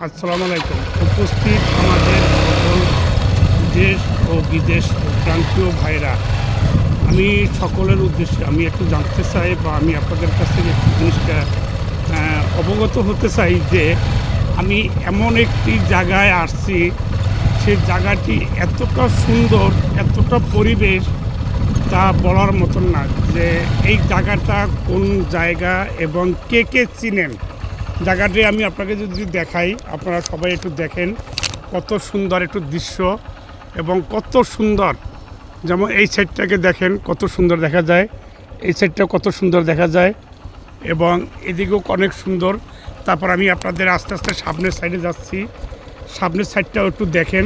আসসালামু আলাইকুম। উপস্থিত আমাদের সকল দেশ ও বিদেশ ও প্রান্তীয় ভাইরা, আমি সকলের উদ্দেশ্যে আমি একটু জানতে চাই বা আমি আপনাদের কাছ থেকে একটু জিনিসটা অবগত হতে চাই যে আমি এমন একটি জায়গায় আসছি, সে জায়গাটি এতটা সুন্দর, এতটা পরিবেশ তা বলার মতন না। যে এই জায়গাটা কোন জায়গা এবং কে কে চিনেন জায়গাটি আমি আপনাকে যদি দেখাই, আপনারা সবাই একটু দেখেন কত সুন্দর একটু দৃশ্য এবং কত সুন্দর। যেমন এই সাইডটাকে দেখেন কত সুন্দর দেখা যায়, এই সাইডটা কত সুন্দর দেখা যায় এবং এদিকেও অনেক সুন্দর। তারপর আমি আপনাদের আস্তে আস্তে সামনের সাইডে যাচ্ছি, সামনের সাইডটাও একটু দেখেন।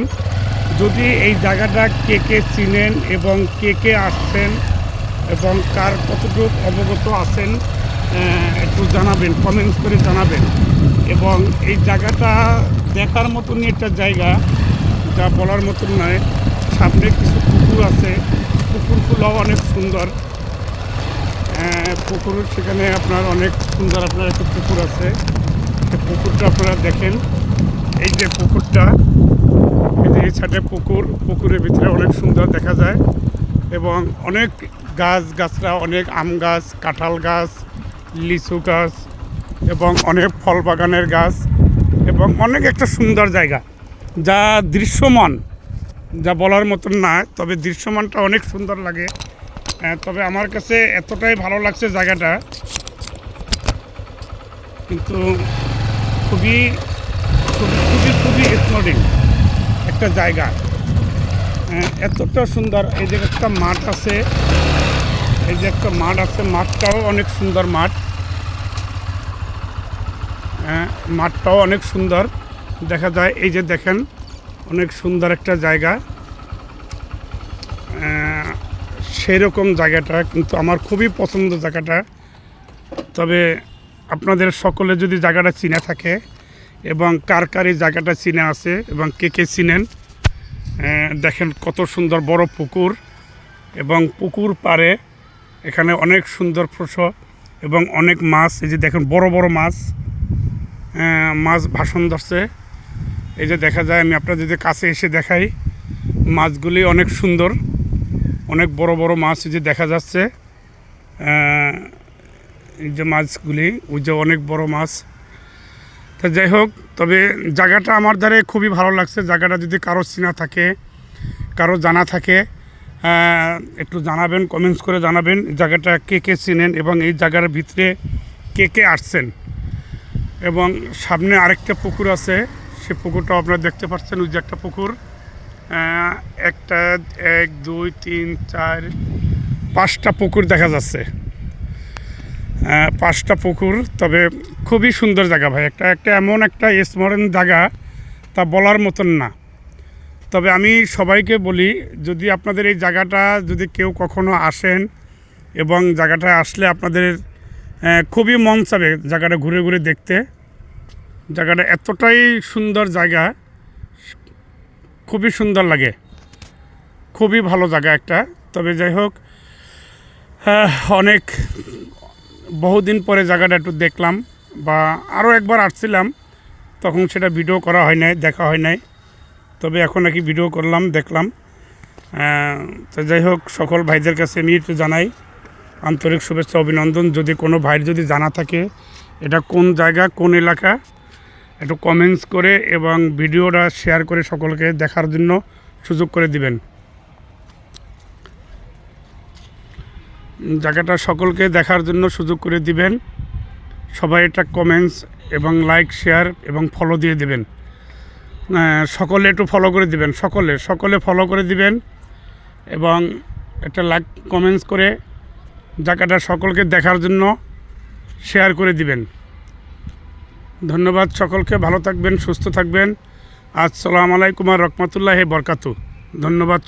যদি এই জায়গাটা কে কে চিনেন এবং কে কে আসছেন এবং কার কতটুকু অবগত আছেন একটু জানাবেন, কমেন্টস করে জানাবেন। এবং এই জায়গাটা দেখার মতনই একটা জায়গা, যা বলার মতন নয়। সামনে কিছু পুকুর আছে, পুকুরগুলো অনেক সুন্দর। পুকুর সেখানে আপনার অনেক সুন্দর আপনার একটা পুকুর আছে, সেই পুকুরটা আপনারা দেখেন। এই যে পুকুরটা, এই সাইডে পুকুর, পুকুরের ভিতরে অনেক সুন্দর দেখা যায় এবং অনেক গাছরা, অনেক আম গাছ, কাঁঠাল গাছ, লিচু গাছ এবং অনেক ফল বাগানের গাছ এবং অনেক একটা সুন্দর জায়গা, যা দৃশ্যমান, যা বলার মতন না। তবে দৃশ্যমানটা অনেক সুন্দর লাগে। তবে আমার কাছে এতটাই ভালো লাগছে জায়গাটা, কিন্তু খুবই খুবই খুবই খুবই এক্সপ্লোরিং একটা জায়গা, এতটা সুন্দর। এই যে একটা মাঠ আছে, এই যে একটা মাঠ আছে, মাঠটাও অনেক সুন্দর মাঠ, মাঠটাও অনেক সুন্দর দেখা যায়। এই যে দেখেন অনেক সুন্দর একটা জায়গা, সেরকম জায়গাটা কিন্তু আমার খুবই পছন্দ জায়গাটা। তবে আপনাদের সকলে যদি জায়গাটা চিনে থাকে এবং কার কার এই জায়গাটা চিনে আছে এবং কে কে চিনেন, দেখেন কত সুন্দর বড় পুকুর এবং পুকুর পাড়ে এখানে অনেক সুন্দর ফসল এবং অনেক মাছ। এই যে দেখেন বড় বড় মাছ, মাছ ভাসন ধরছে। এই যে দেখা যায়, আমি আপনার যদি কাছে এসে দেখাই, মাছগুলি অনেক সুন্দর, অনেক বড় বড় মাছ এই যে দেখা যাচ্ছে। এই যে মাছগুলি, ওই যে অনেক বড় মাছ। তা যাই হোক, তবে জায়গাটা আমার দ্বারা খুবই ভালো লাগছে। জায়গাটা যদি কারো চেনা থাকে, কারো জানা থাকে, একটু জানাবেন, কমেন্টস করে জানাবেন জায়গাটা কে কে চিনেন এবং এই জায়গার ভিতরে কে কে আসছেন। এবং সামনে আরেকটা পুকুর আছে, সে পুকুরটাও আপনারা দেখতে পাচ্ছেন। ওই যে একটা পুকুর, একটা 1 2 3 4 5টা পুকুর দেখা যাচ্ছে, 5টা পুকুর। তবে খুবই সুন্দর জায়গা ভাই, একটা এমন একটা স্মরণ জায়গা, তা বলার মতন না। তবে আমি সবাইকে বলি, যদি আপনাদের এই জায়গাটা যদি কেউ কখনো আসেন এবং জায়গাটা আসলে আপনাদের খুবই মন চাবে জায়গাটা ঘুরে ঘুরে দেখতে। জায়গাটা এতটাই সুন্দর জায়গা, খুবই সুন্দর লাগে, খুবই ভালো জায়গা একটা। তবে যাই হোক, অনেক বহুদিন পরে জায়গাটা একটু দেখলাম, বা আরও একবার আসছিলাম, তখন সেটা ভিডিও করা হয় নাই, দেখা হয় নাই। তবে এখন নাকি ভিডিও করলাম, দেখলাম। তো যাই হোক, সকল ভাইদের কাছে আমি একটু জানাই আন্তরিক শুভেচ্ছা, অভিনন্দন। যদি কোনো ভাইয়ের যদি জানা থাকে এটা কোন জায়গা, কোন এলাকা, একটু কমেন্টস করে এবং ভিডিওটা শেয়ার করে সকলকে দেখার জন্য সুযোগ করে দিবেন। জায়গাটা সকলকে দেখার জন্য সুযোগ করে দিবেন। সবাই এটা কমেন্টস এবং লাইক, শেয়ার এবং ফলো দিয়ে দিবেন। সকলে একটু ফলো করে দিবেন, সকলে ফলো করে দিবেন এবং একটা লাইক, কমেন্টস করে জায়গাটা সকলকে দেখার জন্য শেয়ার করে দিবেন। ধন্যবাদ সকলকে, ভালো থাকবেন, সুস্থ থাকবেন। আসসালামু আলাইকুম ওয়া রাহমাতুল্লাহি ওয়া বারাকাতুহু। ধন্যবাদ।